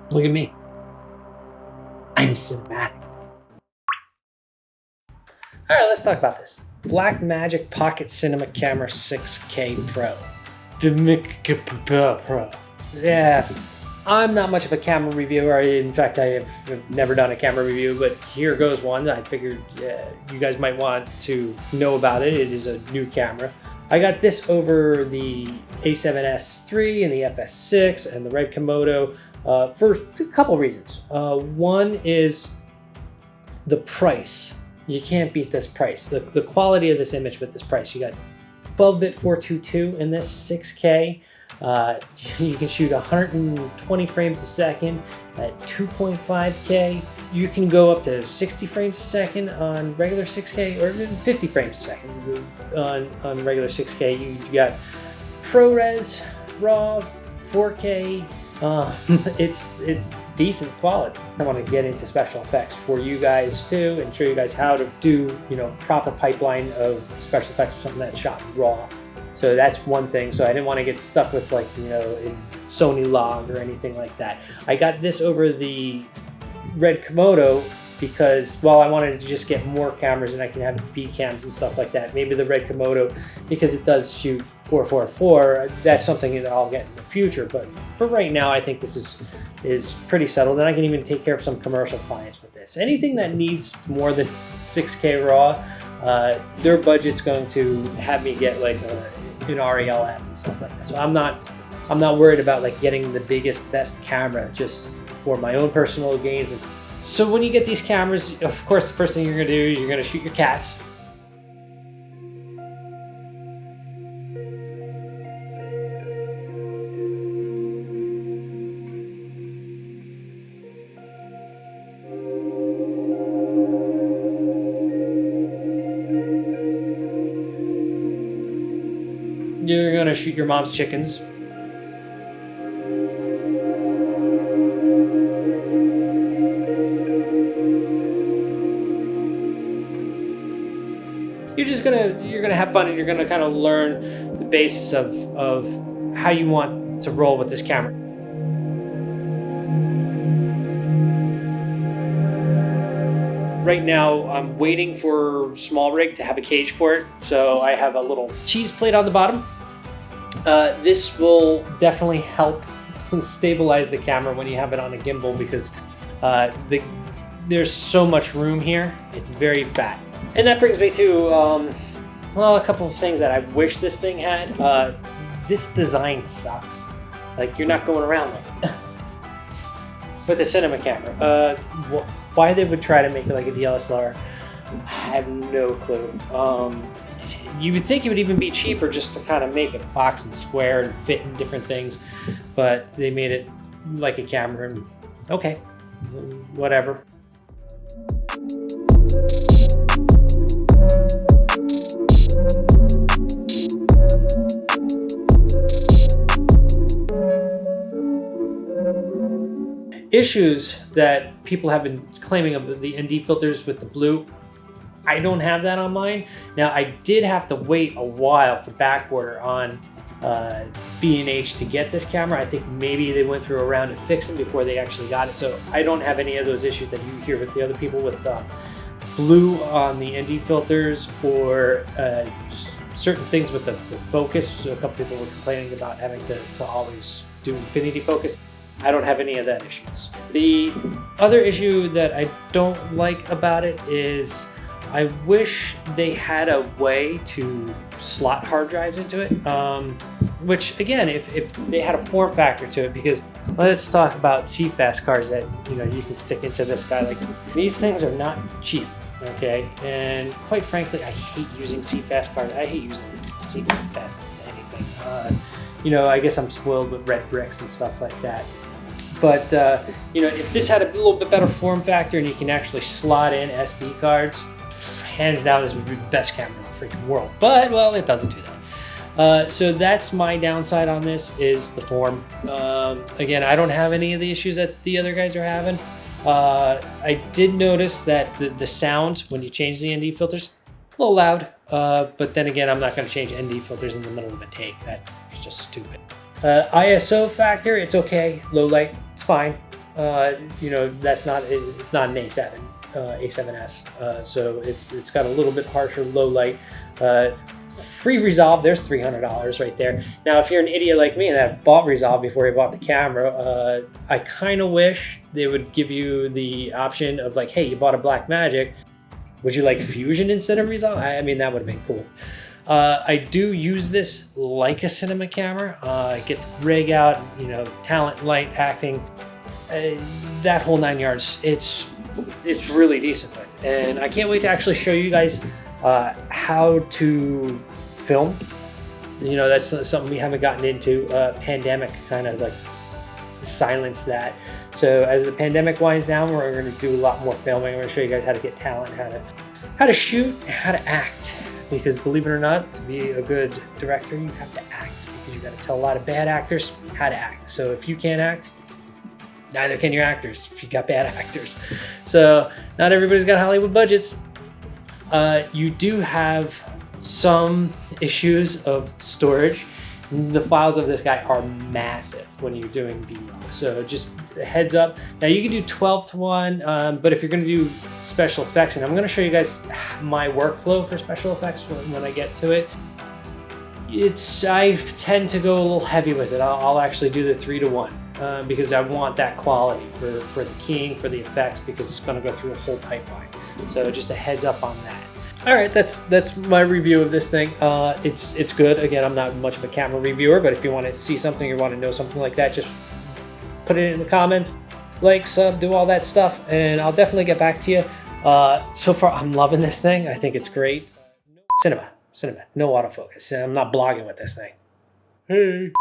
Look at me. I'm cinematic. All right, let's talk about this. Blackmagic Pocket Cinema Camera 6K Pro. Pro. Yeah, I'm not much of a camera reviewer. In fact, I have never done a camera review, but here goes one. I figured you guys might want to know about it. It is a new camera. I got this over the A7S III and the FS6 and the Red Komodo for a couple reasons. One is the price. You can't beat this price. The quality of this image with this price. You got 12-bit 422 in this 6K. You can shoot 120 frames a second at 2.5K. You can go up to 60 frames a second on regular 6K, or 50 frames a second on regular 6K. You got ProRes, RAW, 4K. It's decent quality. I want to get into special effects for you guys too, and show you guys how to do proper pipeline of special effects for something that's shot raw. So that's one thing. So I didn't want to get stuck with in Sony log or anything like that. I got this over the Red Komodo because, well, I wanted to just get more cameras and I can have B cams and stuff like that. Maybe the Red Komodo, because it does shoot 444, that's something that I'll get in the future. But for right now, I think this is pretty settled, and I can even take care of some commercial clients with this. Anything that needs more than 6K raw, their budget's going to have me get like an RELF and stuff like that. So I'm not worried about like getting the biggest, best camera just for my own personal gains. So when you get these cameras, of course, the first thing you're going to do is you're going to shoot your cats. You're going to shoot your mom's chickens. You're gonna have fun, and you're gonna kind of learn the basis of how you want to roll with this camera. Right now, I'm waiting for small rig to have a cage for it, so I have a little cheese plate on the bottom. This will definitely help stabilize the camera when you have it on a gimbal, because there's so much room here. It's very fat. And that brings me to, well, a couple of things that I wish this thing had. This design sucks. Like, you're not going around like it. With a cinema camera. Why they would try to make it like a DSLR, I have no clue. You would think it would even be cheaper just to kind of make it box and square and fit in different things, but they made it like a camera, and okay, whatever. Issues that people have been claiming of the ND filters with the blue, I don't have that on mine. Now, I did have to wait a while for back order on B&H to get this camera. I think maybe they went through a round of fixing before they actually got it. So I don't have any of those issues that you hear with the other people with blue on the ND filters, or certain things with the focus. So a couple people were complaining about having to always do infinity focus. I don't have any of that issues. The other issue that I don't like about it is I wish they had a way to slot hard drives into it. Which again, if they had a form factor to it, because let's talk about CFast cards that you can stick into this guy. Like, these things are not cheap, okay? And quite frankly, I hate using CFast cards. I hate using CFast anything. I guess I'm spoiled with red bricks and stuff like that. But if this had a little bit better form factor and you can actually slot in SD cards, hands down, this would be the best camera in the freaking world. But, well, it doesn't do that. So that's my downside on this, is the form. Again, I don't have any of the issues that the other guys are having. I did notice that the sound, when you change the ND filters, a little loud. But then again, I'm not going to change ND filters in the middle of a take. That's just stupid. ISO factor, it's okay. Low light, it's fine. You know, it's not an A7, A7S. So it's got a little bit harsher low light. Free Resolve, there's $300 right there. Now, if you're an idiot like me and have bought Resolve before you bought the camera, I kind of wish they would give you the option of like, hey, you bought a Blackmagic, would you like Fusion instead of Resolve? I mean, that would have been cool. I do use this like a cinema camera. I get the rig out, you know, talent, light, acting, that whole 9 yards. It's really decent with, and I can't wait to actually show you guys how to film. You know, that's something we haven't gotten into. Pandemic kind of like silenced that. So as the pandemic winds down, we're going to do a lot more filming. I'm going to show you guys how to get talent, how to shoot, how to act. Because believe it or not, to be a good director, you have to act. Because you got to tell a lot of bad actors how to act. So if you can't act, neither can your actors if you got bad actors. So not everybody's got Hollywood budgets. You do have some issues of storage. The files of this guy are massive when you're doing B-roll. So just a heads up. Now you can do 12:1, but if you're going to do special effects, and I'm going to show you guys my workflow for special effects when I get to it. I tend to go a little heavy with it. I'll actually do the 3:1 because I want that quality for the keying, for the effects, because it's going to go through a whole pipeline. So just a heads up on that. All right, that's my review of this thing. It's good. Again, I'm not much of a camera reviewer, but if you want to see something or want to know something like that, just put it in the comments. Like, sub, do all that stuff, and I'll definitely get back to you. So far, I'm loving this thing. I think it's great. Cinema, no autofocus. I'm not blogging with this thing. Hey.